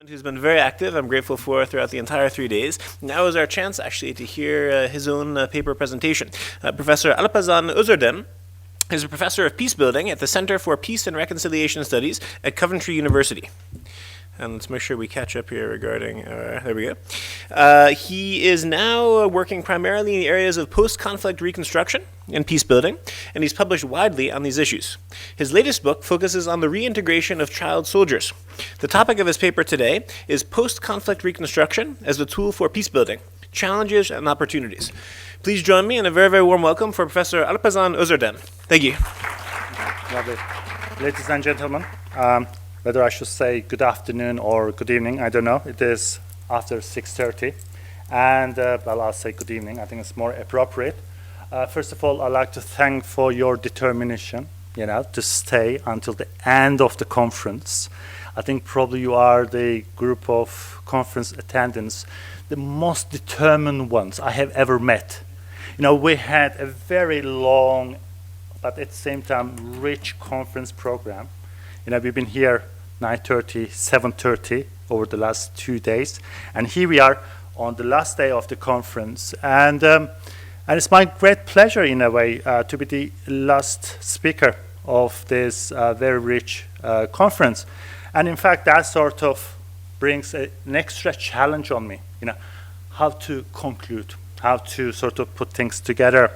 Who's been very active, I'm grateful for throughout the entire 3 days. Now is our chance actually to hear his own paper presentation. Professor Alpaslan Ozerdem is a professor of peacebuilding at the Center for Peace and Reconciliation Studies at Coventry University. And let's make sure we catch up here regarding, there we go. He is now working primarily in the areas of post-conflict reconstruction and peacebuilding, and he's published widely on these issues. His latest book focuses on the reintegration of child soldiers. The topic of his paper today is post-conflict reconstruction as a tool for peacebuilding, challenges and opportunities. Please join me in a very, very warm welcome for Professor Alpaslan Ozerdem. Thank you. Lovely. Ladies and gentlemen, whether I should say good afternoon or good evening, I don't know. It is after 6:30. And, well, I'll say good evening. I think it's more appropriate. First of all, I'd like to thank for your determination, to stay until the end of the conference. I think probably you are the group of conference attendants, the most determined ones I have ever met. We had a very long, but at the same time, rich conference program. We've been here 9:30, 7:30 over the last 2 days. And here we are on the last day of the conference. And it's my great pleasure, in a way, to be the last speaker of this very rich conference. And in fact, that sort of brings an extra challenge on me, how to conclude, how to sort of put things together.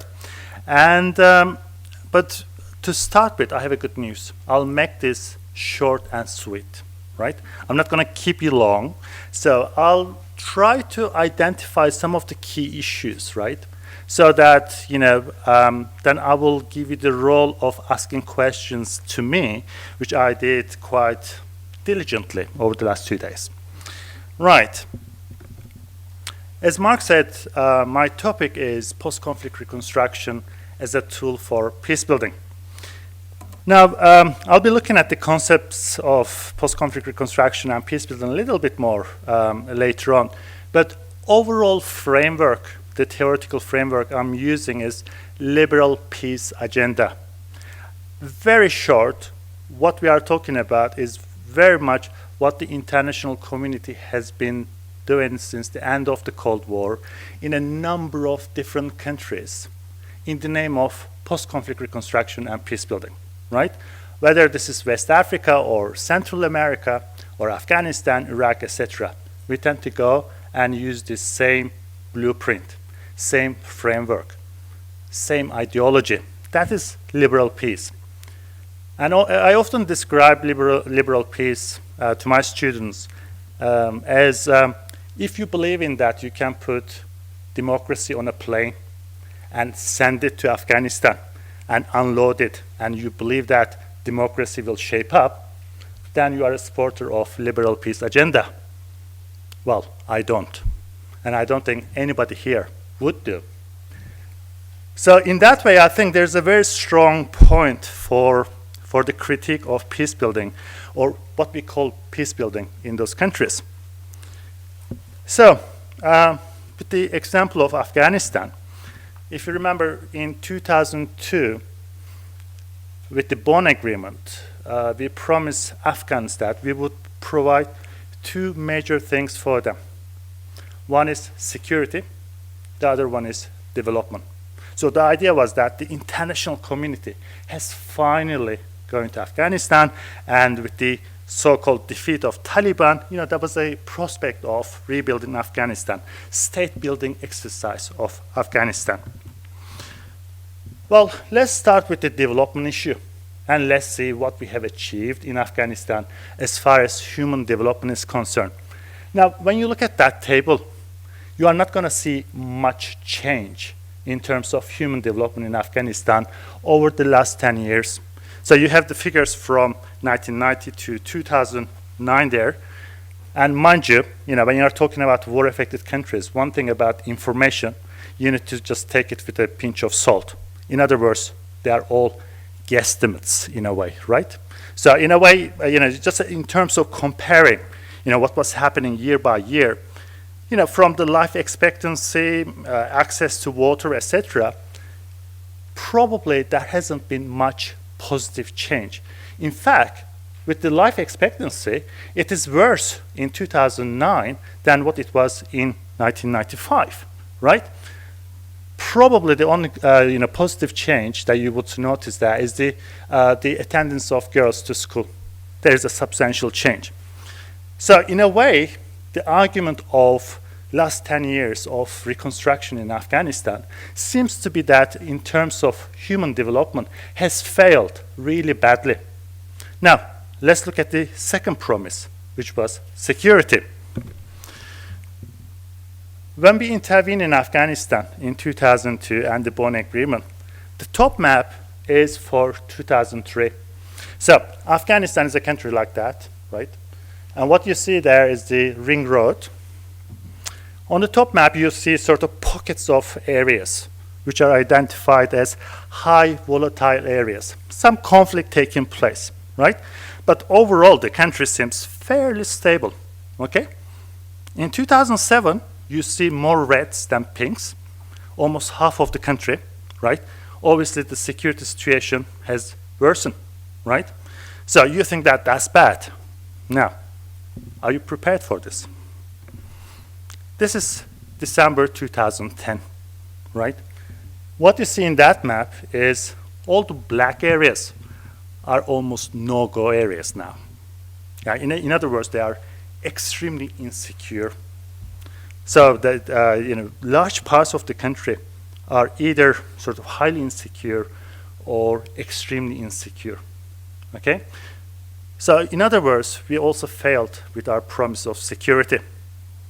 And but to start with, I have a good news. I'll make this short and sweet, right? I'm not going to keep you long. So I'll try to identify some of the key issues, right? So that, then I will give you the role of asking questions to me, which I did quite diligently over the last 2 days. Right. As Mark said, my topic is post-conflict reconstruction as a tool for peacebuilding. Now, I'll be looking at the concepts of post-conflict reconstruction and peacebuilding a little bit more later on. But overall framework, the theoretical framework I'm using is liberal peace agenda. Very short, what we are talking about is very much what the international community has been doing since the end of the Cold War in a number of different countries in the name of post-conflict reconstruction and peacebuilding. Right? Whether this is West Africa or Central America or Afghanistan, Iraq, etc. We tend to go and use this same blueprint, same framework, same ideology. That is liberal peace. And I often describe liberal peace to my students as if you believe in that, you can put democracy on a plane and send it to Afghanistan and unload it, and you believe that democracy will shape up, then you are a supporter of liberal peace agenda. Well, I don't. And I don't think anybody here would do. So in that way, I think there's a very strong point for the critique of peacebuilding, or what we call peacebuilding in those countries. So, with the example of Afghanistan, if you remember, in 2002, with the Bonn Agreement, we promised Afghans that we would provide two major things for them. One is security, the other one is development. So the idea was that the international community has finally gone to Afghanistan, and with the so-called defeat of Taliban, there was a prospect of rebuilding Afghanistan, state-building exercise of Afghanistan. Well, let's start with the development issue, and let's see what we have achieved in Afghanistan as far as human development is concerned. Now, when you look at that table, you are not going to see much change in terms of human development in Afghanistan over the last 10 years. So you have the figures from 1990 to 2009 there. And mind you, when you are talking about war-affected countries, one thing about information, you need to just take it with a pinch of salt. In other words, they are all guesstimates in a way, right? So in a way, just in terms of comparing, what was happening year by year, from the life expectancy, access to water, etc., probably there hasn't been much positive change. In fact, with the life expectancy, it is worse in 2009 than what it was in 1995, right? Probably the only positive change that you would notice there is the attendance of girls to school. There is a substantial change. So in a way, the argument of last 10 years of reconstruction in Afghanistan seems to be that in terms of human development has failed really badly. Now, let's look at the second promise, which was security. When we intervened in Afghanistan in 2002 and the Bonn Agreement, the top map is for 2003. So Afghanistan is a country like that, right? And what you see there is the ring road. On the top map, you see sort of pockets of areas which are identified as high volatile areas. Some conflict taking place, right? But overall, the country seems fairly stable, okay? In 2007, you see more reds than pinks, almost half of the country, right? Obviously, the security situation has worsened, right? So you think that that's bad. Now, are you prepared for this? This is December 2010, right? What you see in that map is all the black areas are almost no-go areas now. Yeah, in other words, they are extremely insecure. So that large parts of the country are either sort of highly insecure or extremely insecure. Okay? So in other words, we also failed with our promise of security.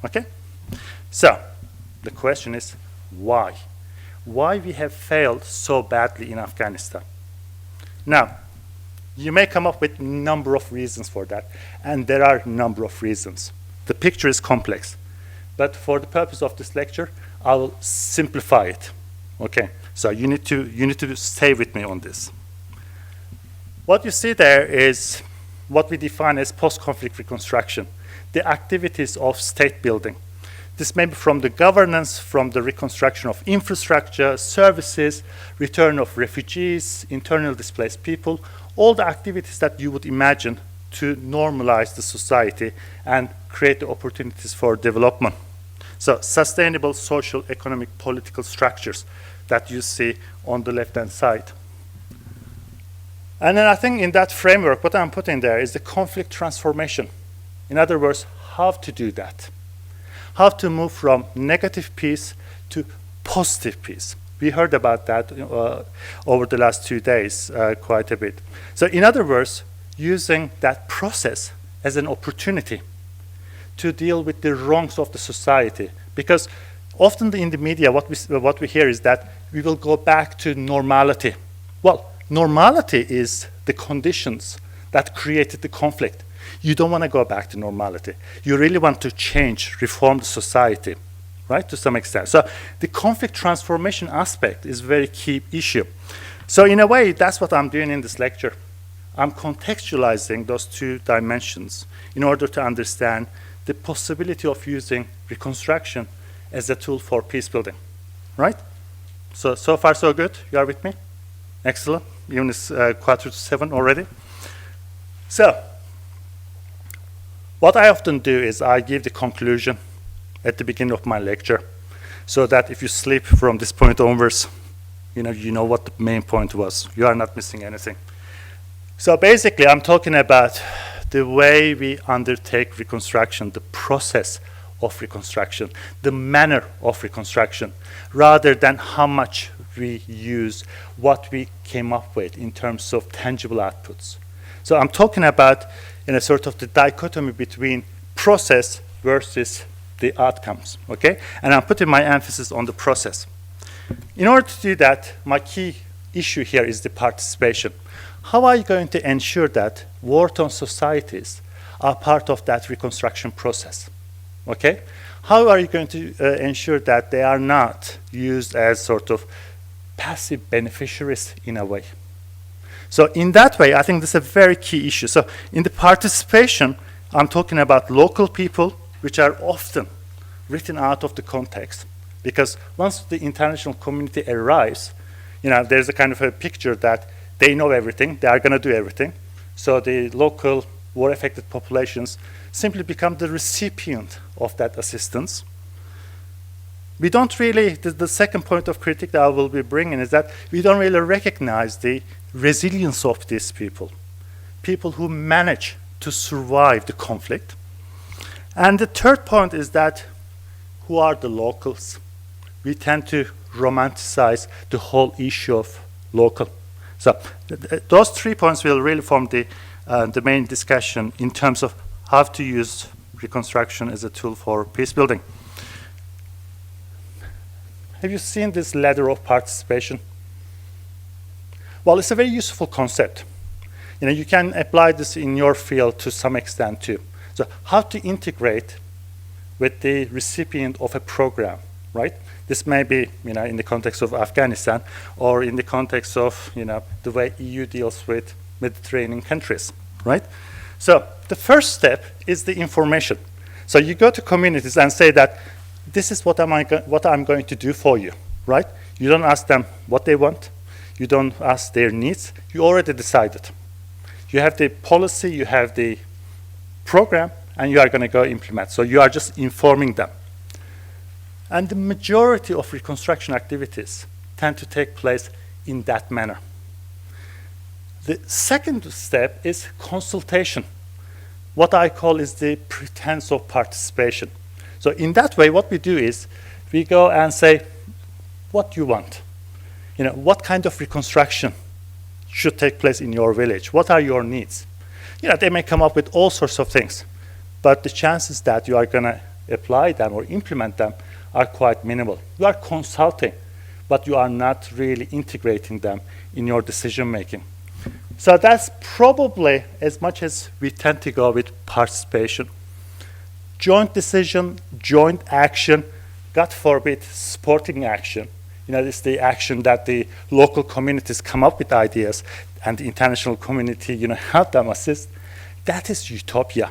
Okay? So the question is why? Why we have failed so badly in Afghanistan? Now, you may come up with a number of reasons for that, and there are a number of reasons. The picture is complex, but for the purpose of this lecture, I will simplify it. Okay, so you need to stay with me on this. What you see there is what we define as post-conflict reconstruction, the activities of state building. This may be from the governance, from the reconstruction of infrastructure, services, return of refugees, internal displaced people, all the activities that you would imagine to normalize the society and create the opportunities for development. So sustainable social, economic, political structures that you see on the left-hand side. And then I think in that framework, what I'm putting there is the conflict transformation. In other words, how to do that. How to move from negative peace to positive peace. We heard about that over the last 2 days quite a bit. So in other words, using that process as an opportunity to deal with the wrongs of the society. Because often in the media, what we hear is that we will go back to normality. Well, normality is the conditions that created the conflict. You don't want to go back to normality. You really want to change, reform the society, right, to some extent. So the conflict transformation aspect is a very key issue. So in a way, that's what I'm doing in this lecture. I'm contextualizing those two dimensions in order to understand the possibility of using reconstruction as a tool for peace building, right? So far so good? You are with me? Excellent. Even it's 6:45 already. So what I often do is I give the conclusion at the beginning of my lecture so that if you sleep from this point onwards, you know what the main point was. You are not missing anything. So basically, I'm talking about the way we undertake reconstruction, the process of reconstruction, the manner of reconstruction, rather than how much we use, what we came up with in terms of tangible outputs. So I'm talking about in a sort of the dichotomy between process versus the outcomes, okay? And I'm putting my emphasis on the process. In order to do that, my key issue here is the participation. How are you going to ensure that war-torn societies are part of that reconstruction process, okay? How are you going to ensure that they are not used as sort of passive beneficiaries in a way? So in that way, I think this is a very key issue. So in the participation, I'm talking about local people, which are often written out of the context. Because once the international community arrives, there's a kind of a picture that they know everything, they are going to do everything. So the local war-affected populations simply become the recipient of that assistance. We don't really, the second point of critique that I will be bringing is that we don't really recognize the resilience of these people who manage to survive the conflict. And the third point is that who are the locals? We tend to romanticize the whole issue of local. So those 3 points will really form the main discussion in terms of how to use reconstruction as a tool for peace building. Have you seen this ladder of participation? Well, it's a very useful concept. You can apply this in your field to some extent too. So how to integrate with the recipient of a program, right? This may be, in the context of Afghanistan, or in the context of, the way EU deals with Mediterranean countries, right? So the first step is the information. So you go to communities and say that this is what I'm going to do for you, right? You don't ask them what they want. You don't ask their needs. You already decided. You have the policy, you have the program, and you are going to go implement. So you are just informing them. And the majority of reconstruction activities tend to take place in that manner. The second step is consultation. What I call is the pretense of participation. So in that way, what we do is we go and say, what you want? What kind of reconstruction should take place in your village? What are your needs? They may come up with all sorts of things, but the chances that you are going to apply them or implement them are quite minimal. You are consulting, but you are not really integrating them in your decision making. So that's probably as much as we tend to go with participation. Joint decision, joint action, God forbid, sporting action. It's the action that the local communities come up with ideas and the international community, help them assist. That is utopia.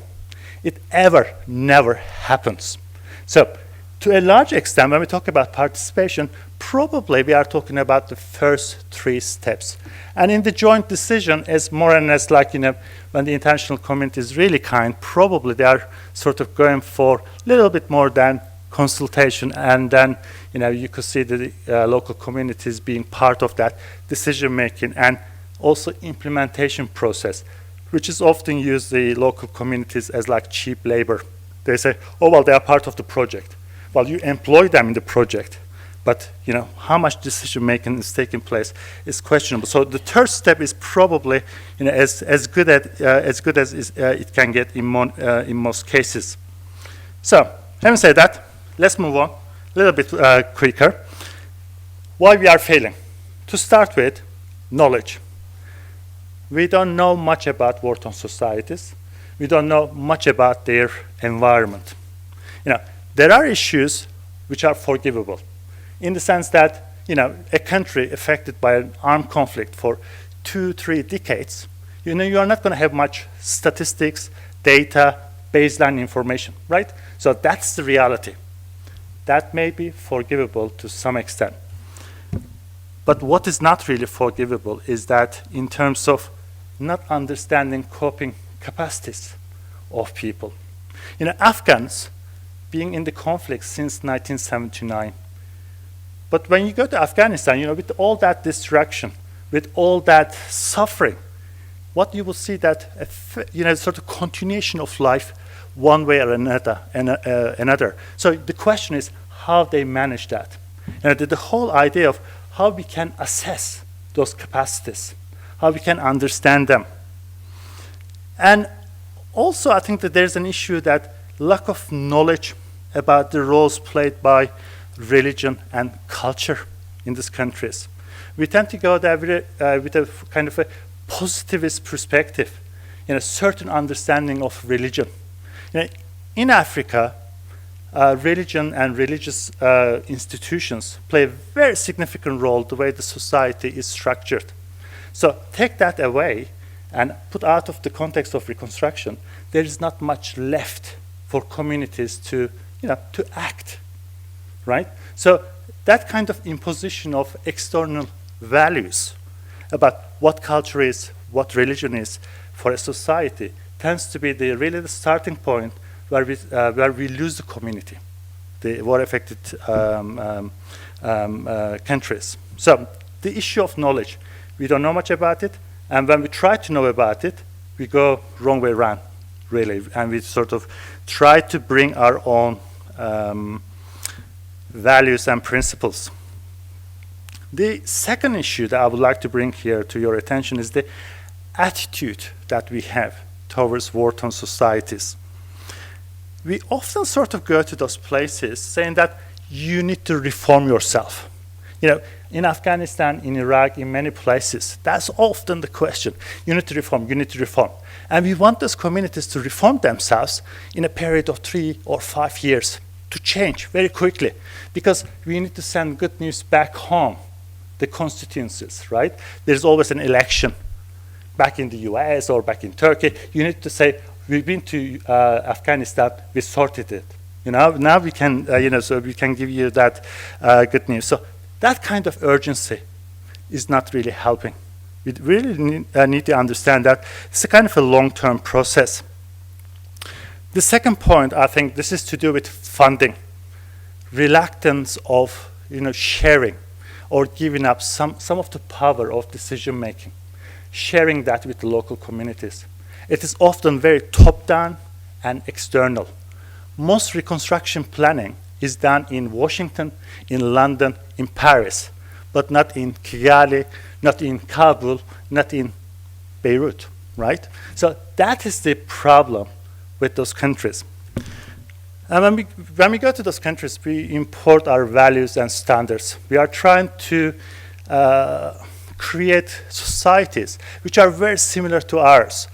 It never happens. So to a large extent, when we talk about participation, probably we are talking about the first 3 steps. And in the joint decision, is more or less like, when the international community is really kind, probably they are sort of going for a little bit more than consultation, and then you could see the local communities being part of that decision making and also implementation process, which is often used the local communities as like cheap labor. They say, oh well, they are part of the project. Well, you employ them in the project, but how much decision making is taking place is questionable. So the third step is probably as good as it can get in most cases. So having said that, let's move on a little bit quicker. Why we are failing? To start with, knowledge. We don't know much about war-torn societies. We don't know much about their environment. There are issues which are forgivable, in the sense that a country affected by an armed conflict for 2-3 decades, you are not going to have much statistics, data, baseline information, right? So that's the reality. That may be forgivable to some extent. But what is not really forgivable is that in terms of not understanding coping capacities of people. Afghans being in the conflict since 1979. But when you go to Afghanistan, with all that destruction, with all that suffering, what you will see that sort of continuation of life one way or another. So the question is how they manage that. The whole idea of how we can assess those capacities, how we can understand them. And also I think that there's an issue that lack of knowledge about the roles played by religion and culture in these countries. We tend to go there with a kind of a positivist perspective, a certain understanding of religion. In Africa, religion and religious institutions play a very significant role the way the society is structured. So take that away and put out of the context of reconstruction, there is not much left for communities to act, right? So that kind of imposition of external values about what culture is, what religion is, for a society tends to be really the starting point where we lose the community, the war-affected countries. So the issue of knowledge, we don't know much about it, and when we try to know about it, we go wrong way around, really, and we sort of try to bring our own values and principles. The second issue that I would like to bring here to your attention is the attitude that we have towards war-torn societies. We often sort of go to those places saying that you need to reform yourself. You know, in Afghanistan, in Iraq, in many places, that's often the question. You need to reform, you need to reform. And we want those communities to reform themselves in a period of 3 or 5 years, to change very quickly, because we need to send good news back home, the constituencies, right? There's always an election back in the US or back in Turkey. You need to say, we've been to Afghanistan, we sorted it. You know, now we can, so we can give you that good news. So that kind of urgency is not really helping. We really need to understand that it's a kind of a long-term process. The second point, I think, this is to do with funding, reluctance of sharing or giving up some of the power of decision making, sharing that with the local communities. It is often very top-down and external. Most reconstruction planning is done in Washington, in London, in Paris, but not in Kigali, not in Kabul, not in Beirut, right? So that is the problem with those countries. And when we go to those countries, we import our values and standards. We are trying to create societies which are very similar to ours,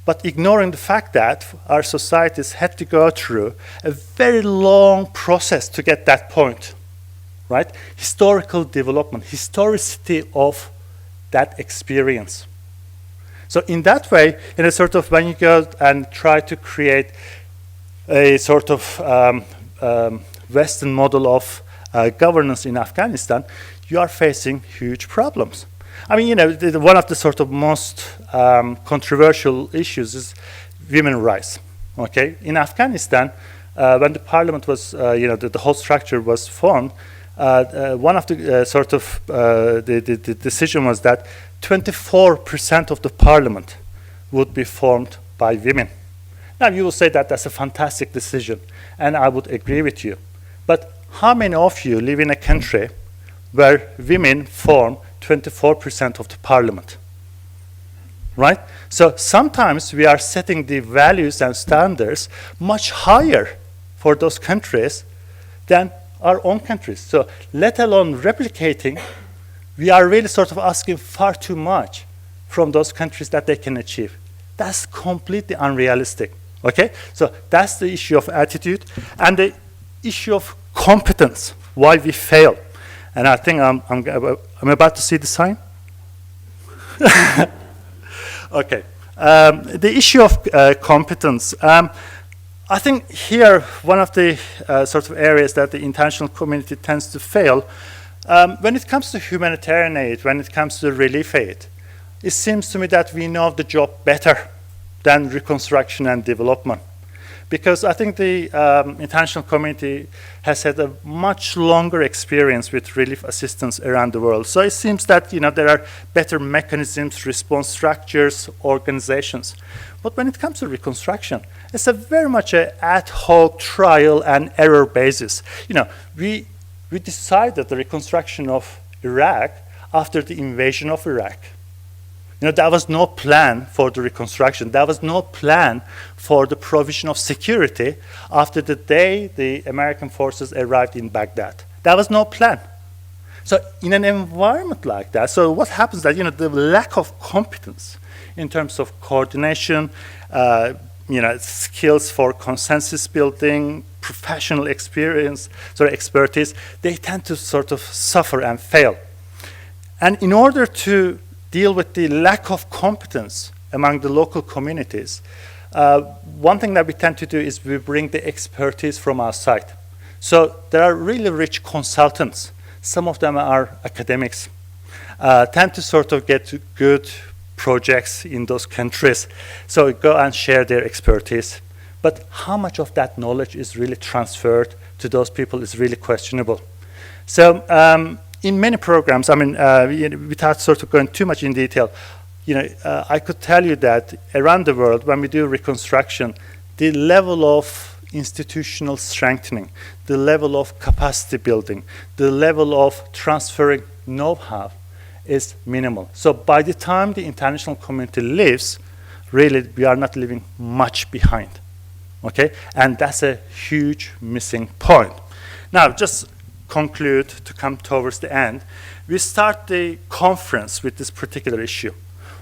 but ignoring the fact that our societies had to go through a very long process to get that point, right? Historical development, historicity of that experience. So in that way, in a sort of, when you go and try to create a sort of Western model of governance in Afghanistan, you are facing huge problems. I mean, one of the sort of most controversial issues is women's rights. Okay, in Afghanistan, when the parliament was, the whole structure was formed, one of the the decision was that 24% of the parliament would be formed by women. Now you will say that that's a fantastic decision, and I would agree with you. But how many of you live in a country where women form 24% of the parliament? Right? So sometimes we are setting the values and standards much higher for those countries than our own countries. So let alone replicating, we are really sort of asking far too much from those countries that they can achieve. That's completely unrealistic. Okay? So that's the issue of attitude and the issue of competence, why we fail. And I think I'm about to see the sign. Okay. The issue of competence. I think here one of the sort of areas that the international community tends to fail, when it comes to humanitarian aid, when it comes to relief aid, it seems to me that we know the job better than reconstruction and development. Because I think the international community has had a much longer experience with relief assistance around the world. So it seems that there are better mechanisms, response structures, organizations. But when it comes to reconstruction, it's a very much an ad hoc trial and error basis. We decided the reconstruction of Iraq after the invasion of Iraq. There was no plan for the reconstruction. There was no plan for the provision of security after the day the American forces arrived in Baghdad. There was no plan. So in an environment like that, so what happens that, the lack of competence in terms of coordination, skills for consensus building, professional experience, expertise, they tend to sort of suffer and fail. And in order to deal with the lack of competence among the local communities, one thing that we tend to do is we bring the expertise from outside. So there are really rich consultants. Some of them are academics, tend to sort of get good projects in those countries. So go and share their expertise. But how much of that knowledge is really transferred to those people is really questionable. So in many programs, I mean, without sort of going too much in detail, I could tell you that around the world, when we do reconstruction, the level of institutional strengthening, the level of capacity building, the level of transferring know-how is minimal. So by the time the international community leaves, really we are not leaving much behind. Okay, and that's a huge missing point. Now, just conclude to come towards the end. We start the conference with this particular issue,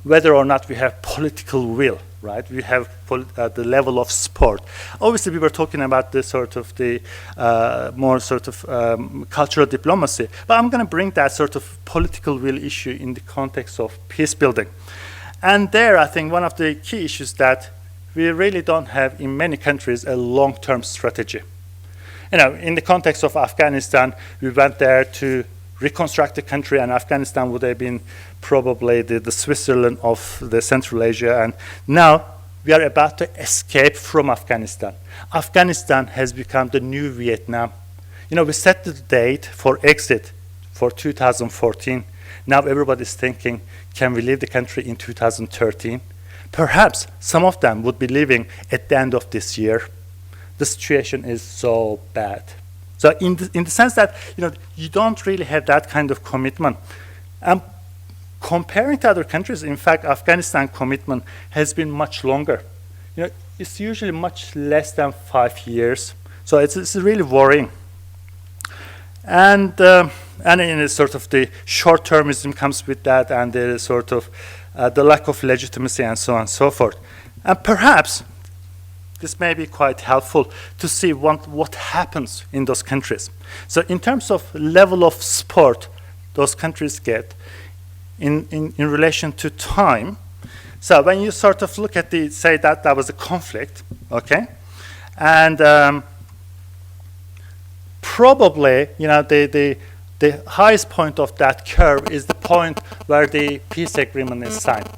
whether or not we have political will, right? We have the level of support. Obviously, we were talking about the sort of the more sort of cultural diplomacy, but I'm going to bring that sort of political will issue in the context of peace building. And there, I think one of the key issues that we really don't have in many countries a long-term strategy. In the context of Afghanistan, we went there to reconstruct the country, and Afghanistan would have been probably the Switzerland of the Central Asia. And now we are about to escape from Afghanistan. Afghanistan has become the new Vietnam. We set the date for exit for 2014. Now everybody's thinking, can we leave the country in 2013? Perhaps some of them would be leaving at the end of this year. The situation is so bad. So in the sense that you don't really have that kind of commitment. Comparing to other countries, in fact, Afghanistan commitment has been much longer. It's usually much less than 5 years. So it's really worrying. And in a sort of the short-termism comes with that, and there is sort of the lack of legitimacy and so on and so forth. And perhaps this may be quite helpful to see what happens in those countries. So in terms of level of support those countries get in relation to time, so when you sort of look at say that was a conflict, okay, and probably, the highest point of that curve is the point where the peace agreement is signed.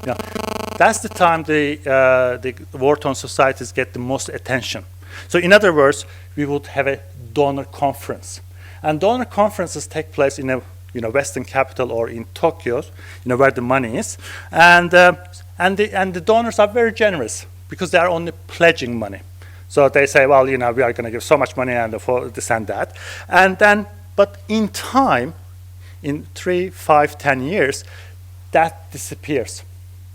That's the time the war-torn societies get the most attention. So in other words, we would have a donor conference. And donor conferences take place in a Western capital or in Tokyo, where the money is. And the donors are very generous because they are only pledging money. So they say, well, we are going to give so much money and for this and that. And then, but in time, in 3, 5, 10 years, that disappears,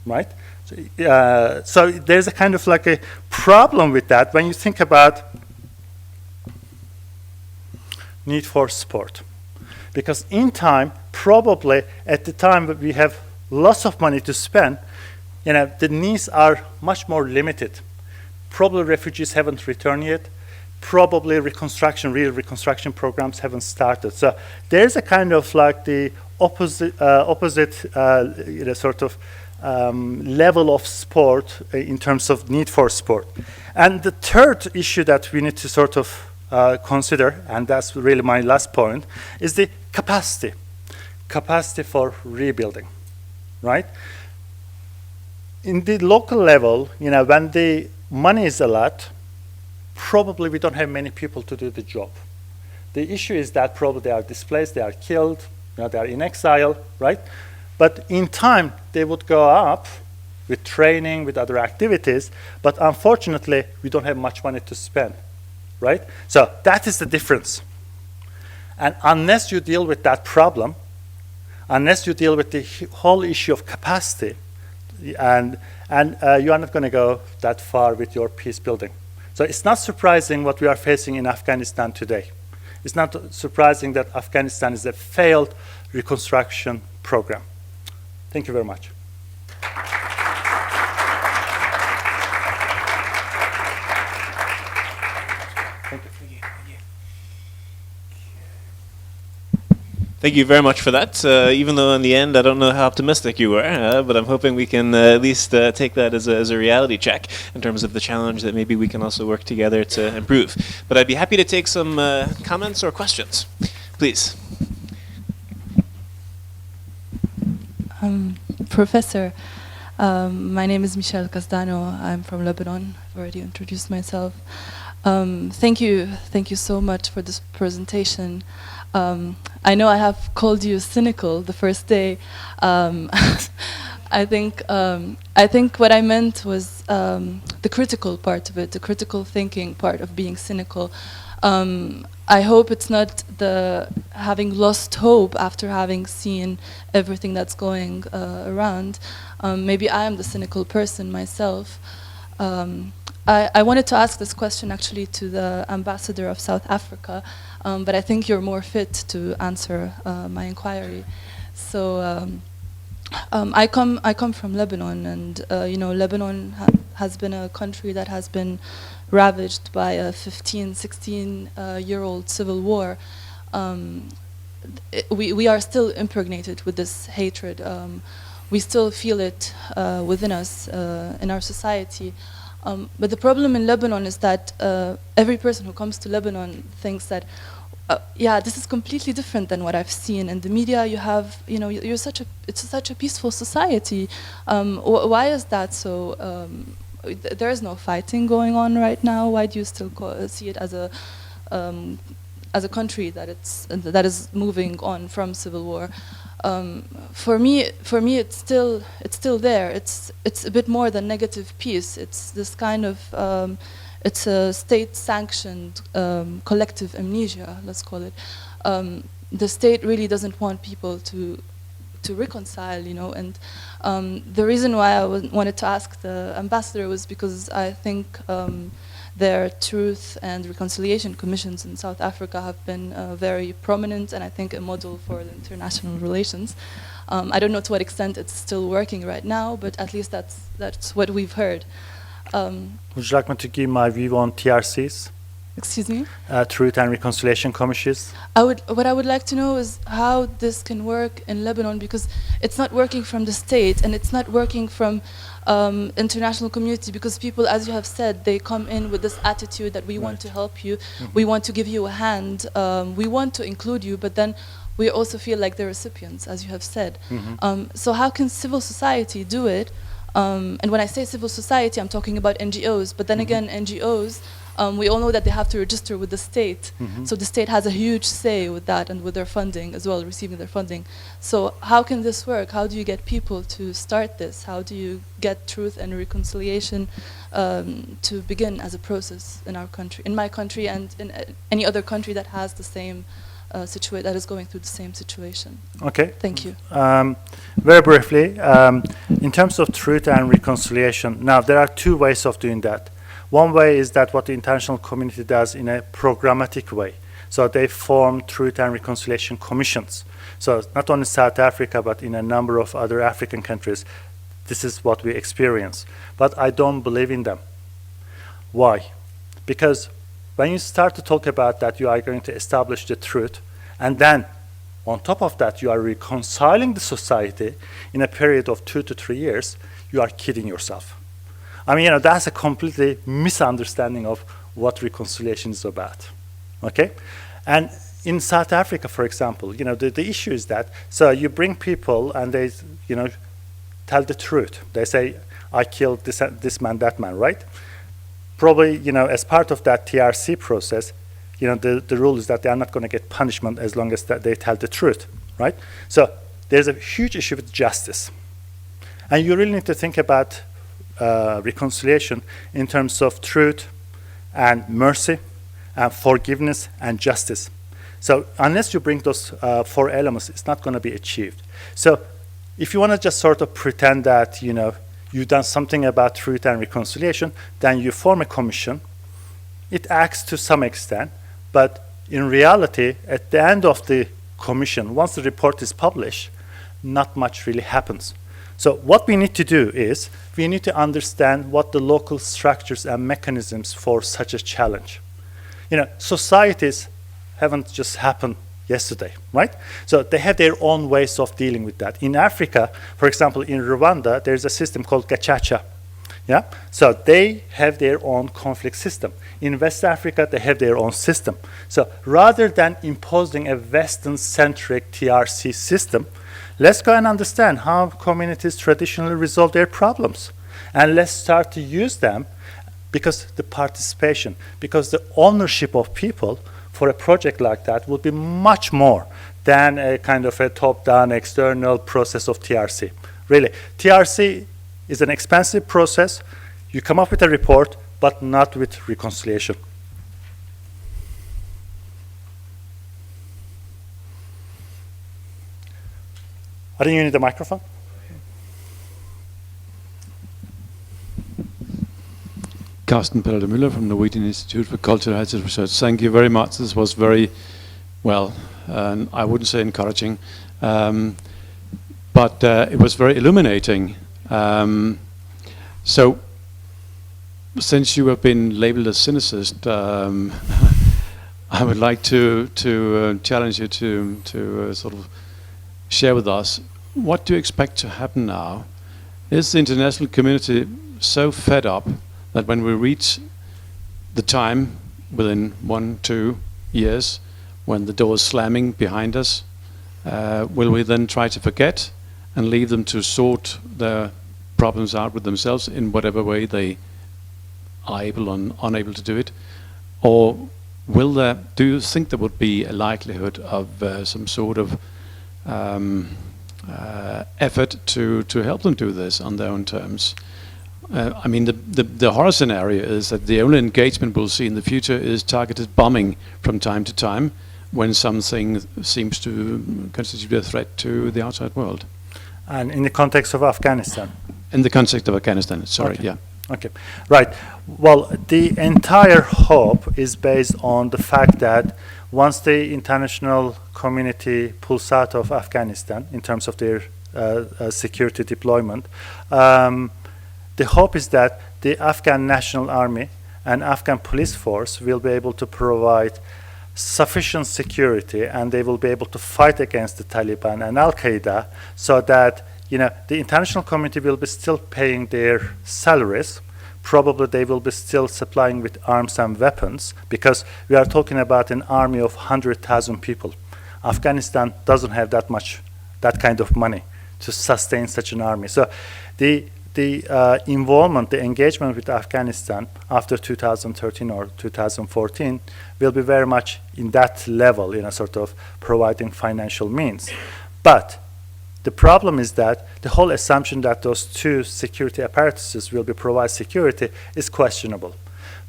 right? So there's a kind of like a problem with that when you think about need for support. Because in time, probably at the time we have lots of money to spend, the needs are much more limited. Probably refugees haven't returned yet. Probably real reconstruction programs haven't started. So there's a kind of like the opposite sort of level of support in terms of need for support. And the third issue that we need to sort of consider, and that's really my last point, is the capacity for rebuilding, right? In the local level, when the money is a lot, probably we don't have many people to do the job. The issue is that probably they are displaced, they are killed, they are in exile, right? But in time, they would go up with training, with other activities, but unfortunately, we don't have much money to spend, right? So that is the difference. And unless you deal with that problem, unless you deal with the whole issue of capacity, and you are not going to go that far with your peace building. So it's not surprising what we are facing in Afghanistan today. It's not surprising that Afghanistan is a failed reconstruction program. Thank you very much. Thank you very much for that. Even though in the end I don't know how optimistic you were, but I'm hoping we can at least take that as a reality check in terms of the challenge that maybe we can also work together to improve. But I'd be happy to take some comments or questions. Please. Professor, My name is Michelle Casdano. I'm from Lebanon. I've already introduced myself. Thank you so much for this presentation. I know I have called you cynical the first day. I think what I meant was the critical part of it, the critical thinking part of being cynical. I hope it's not the having lost hope after having seen everything that's going around. Maybe I am the cynical person myself. I wanted to ask this question actually to the ambassador of South Africa, but I think you're more fit to answer my inquiry. So I come from Lebanon, and Lebanon has been a country that has been ravaged by a 15, 16-year-old civil war. We are still impregnated with this hatred. We still feel it within us, in our society. But the problem in Lebanon is that every person who comes to Lebanon thinks that, yeah, this is completely different than what I've seen in the media. You have, it's such a peaceful society. Why is that so? There is no fighting going on right now. Why do you still see it as a country that is moving on from civil war? For me, it's still there. It's a bit more than negative peace. It's this kind of it's a state-sanctioned collective amnesia. Let's call it. The state really doesn't want people to reconcile, and the reason why I wanted to ask the ambassador was because I think their truth and reconciliation commissions in South Africa have been very prominent, and I think a model for the international relations. I don't know to what extent it's still working right now, but at least that's what we've heard. Would you like me to give my view on TRCs? Excuse me? Truth and Reconciliation Commissions. What I would like to know is how this can work in Lebanon, because it's not working from the state and it's not working from international community, because people, as you have said, they come in with this attitude that we want to help you, we want to give you a hand, we want to include you, but then we also feel like the recipients, as you have said. So how can civil society do it? And when I say civil society, I'm talking about NGOs, but then again, NGOs, we all know that they have to register with the state. So the state has a huge say with that and with their funding as well, receiving their funding. So how can this work? How do you get people to start this? How do you get truth and reconciliation to begin as a process in our country, in my country, and in any other country that has the same situation, that is going through the same situation? Okay. Thank you. Very briefly, in terms of truth and reconciliation, now there are two ways of doing that. One way is that what the international community does in a programmatic way. So they form truth and reconciliation commissions. So not only South Africa, but in a number of other African countries, this is what we experience. But I don't believe in them. Why? Because when you start to talk about that, you are going to establish the truth, and then on top of that, you are reconciling the society in a period of 2 to 3 years, you are kidding yourself. I mean, that's a completely misunderstanding of what reconciliation is about, okay? And in South Africa, for example, the issue is that, so you bring people and they, tell the truth. They say, I killed this man, that man, right? Probably, as part of that TRC process, the rule is that they are not going to get punishment as long as that they tell the truth, right? So there's a huge issue with justice. And you really need to think about reconciliation in terms of truth and mercy and forgiveness and justice. So unless you bring those 4 elements, it's not going to be achieved. So if you want to just sort of pretend that you've done something about truth and reconciliation, then you form a commission. It acts to some extent, but in reality, at the end of the commission, once the report is published, not much really happens. So what we need to do is we need to understand what the local structures and mechanisms for such a challenge. Societies haven't just happened yesterday, right? So they have their own ways of dealing with that. In Africa, for example, in Rwanda, there's a system called gacaca. Yeah? So they have their own conflict system. In West Africa, they have their own system. So rather than imposing a Western-centric TRC system, Let's go and understand how communities traditionally resolve their problems. And let's start to use them, because the participation, because the ownership of people for a project like that would be much more than a kind of a top-down external process of TRC. Really, TRC is an expensive process. You come up with a report, but not with reconciliation. I think you need a microphone. Carsten Pelle-Müller from Norwegian Institute for Cultural Heritage Research. Thank you very much. This was very, well, I wouldn't say encouraging, but it was very illuminating. So, since you have been labeled a cynicist, I would like to challenge you to sort of share with us, what do you expect to happen now? Is the international community so fed up that when we reach the time within 1-2 years when the door is slamming behind us, will we then try to forget and leave them to sort their problems out with themselves in whatever way they are able or unable to do it? Or will there, do you think there would be a likelihood of some sort of effort to help them do this on their own terms? I mean, the horror scenario is that the only engagement we'll see in the future is targeted bombing from time to time when something seems to constitute a threat to the outside world. And in the context of Afghanistan? In the context of Afghanistan, sorry, okay. Yeah. Okay, right. Well, the entire hope is based on the fact that once the international community pulls out of Afghanistan in terms of their security deployment, the hope is that the Afghan National Army and Afghan police force will be able to provide sufficient security, and they will be able to fight against the Taliban and Al-Qaeda, so that the international community will be still paying their salaries. Probably they will be still supplying with arms and weapons, because we are talking about an army of 100,000 people. Afghanistan doesn't have that kind of money to sustain such an army. So the involvement, the engagement with Afghanistan after 2013 or 2014 will be very much in that level, sort of providing financial means. But the problem is that the whole assumption that those two security apparatuses will be provide security is questionable.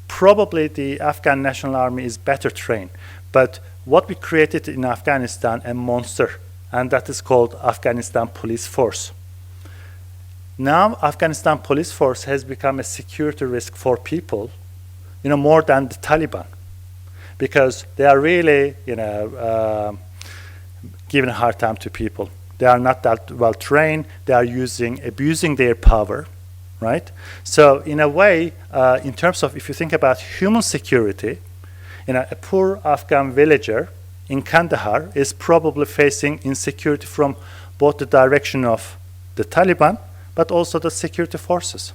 Probably the Afghan National Army is better trained, but what we created in Afghanistan, a monster, and that is called Afghanistan Police Force. Now, Afghanistan Police Force has become a security risk for people, more than the Taliban, because they are really, giving a hard time to people. They are not that well trained. They are abusing their power, right? So in a way, in terms of, if you think about human security, a poor Afghan villager in Kandahar is probably facing insecurity from both the direction of the Taliban, but also the security forces.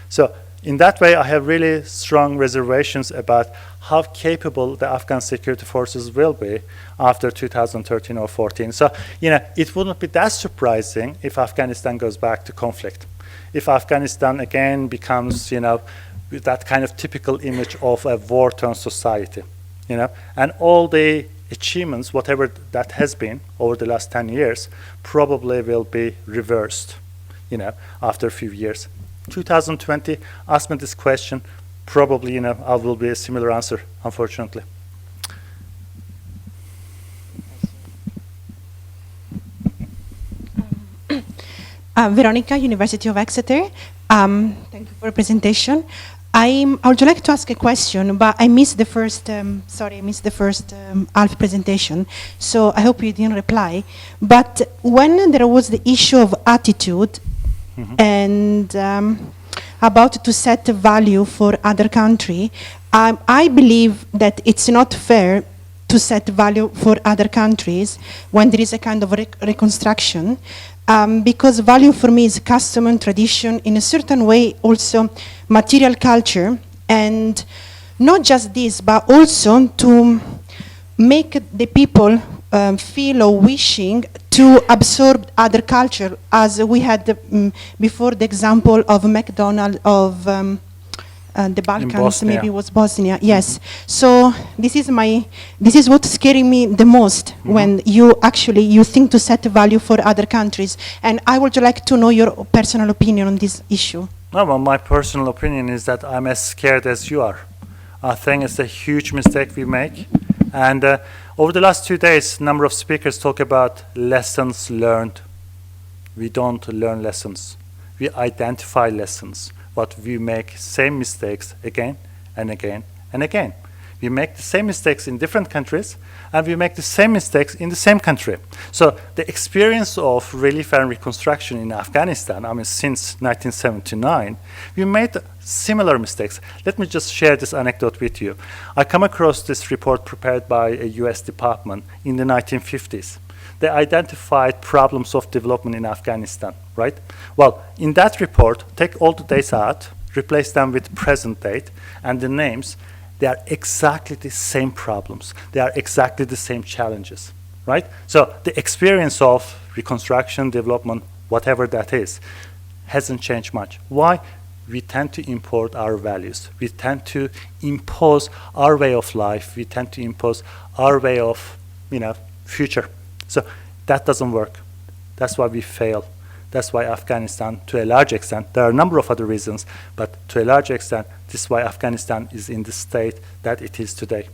So in that way, I have really strong reservations about how capable the Afghan security forces will be after 2013 or 14. So, it wouldn't be that surprising if Afghanistan goes back to conflict. If Afghanistan again becomes, with that kind of typical image of a war-torn society, and all the achievements, whatever that has been over the last 10 years, probably will be reversed, after a few years. 2020, ask me this question, probably, I will be a similar answer, unfortunately. Veronica, University of Exeter. Thank you for the presentation. I would like to ask a question, but I missed the first, half presentation, so I hope you didn't reply. But when there was the issue of attitude, and about to set a value for other country, I believe that it's not fair to set value for other countries when there is a kind of reconstruction, because value for me is custom and tradition, in a certain way also material culture, and not just this, but also to make the people feel or wishing to absorb other culture, as we had before the example of McDonald's of the Balkans, Bosnia. maybe it was Bosnia, yes. So this is what's scaring me the most when you think to set a value for other countries. And I would like to know your personal opinion on this issue. No, well, my personal opinion is that I'm as scared as you are. I think it's a huge mistake we make. And over the last 2 days, a number of speakers talk about lessons learned. We don't learn lessons. We identify lessons, but we make same mistakes again and again and again. We make the same mistakes in different countries, and we make the same mistakes in the same country. So the experience of relief and reconstruction in Afghanistan, I mean, since 1979, we made similar mistakes. Let me just share this anecdote with you. I come across this report prepared by a US department in the 1950s. They identified problems of development in Afghanistan, right? Well, in that report, take all the dates out, replace them with present date, and the names, they are exactly the same problems. They are exactly the same challenges, right? So the experience of reconstruction, development, whatever that is, hasn't changed much. Why? We tend to import our values. We tend to impose our way of life. We tend to impose our way of, future. So that doesn't work. That's why we fail. That's why Afghanistan, to a large extent, there are a number of other reasons, but to a large extent, this is why Afghanistan is in the state that it is today.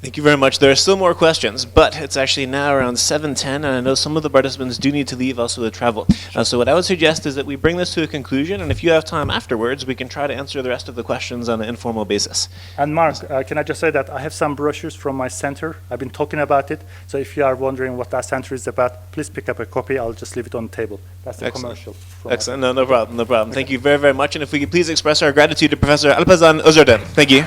Thank you very much. There are still more questions, but it's actually now around 7:10, and I know some of the participants do need to leave also to travel. So what I would suggest is that we bring this to a conclusion, and if you have time afterwards, we can try to answer the rest of the questions on an informal basis. And Mark, can I just say that I have some brochures from my center. I've been talking about it, so if you are wondering what that center is about, please pick up a copy. I'll just leave it on the table. That's the commercial. Excellent. No problem. No problem. Thank you very, very much. And if we could please express our gratitude to Professor Alpaslan Ozerdem. Thank you.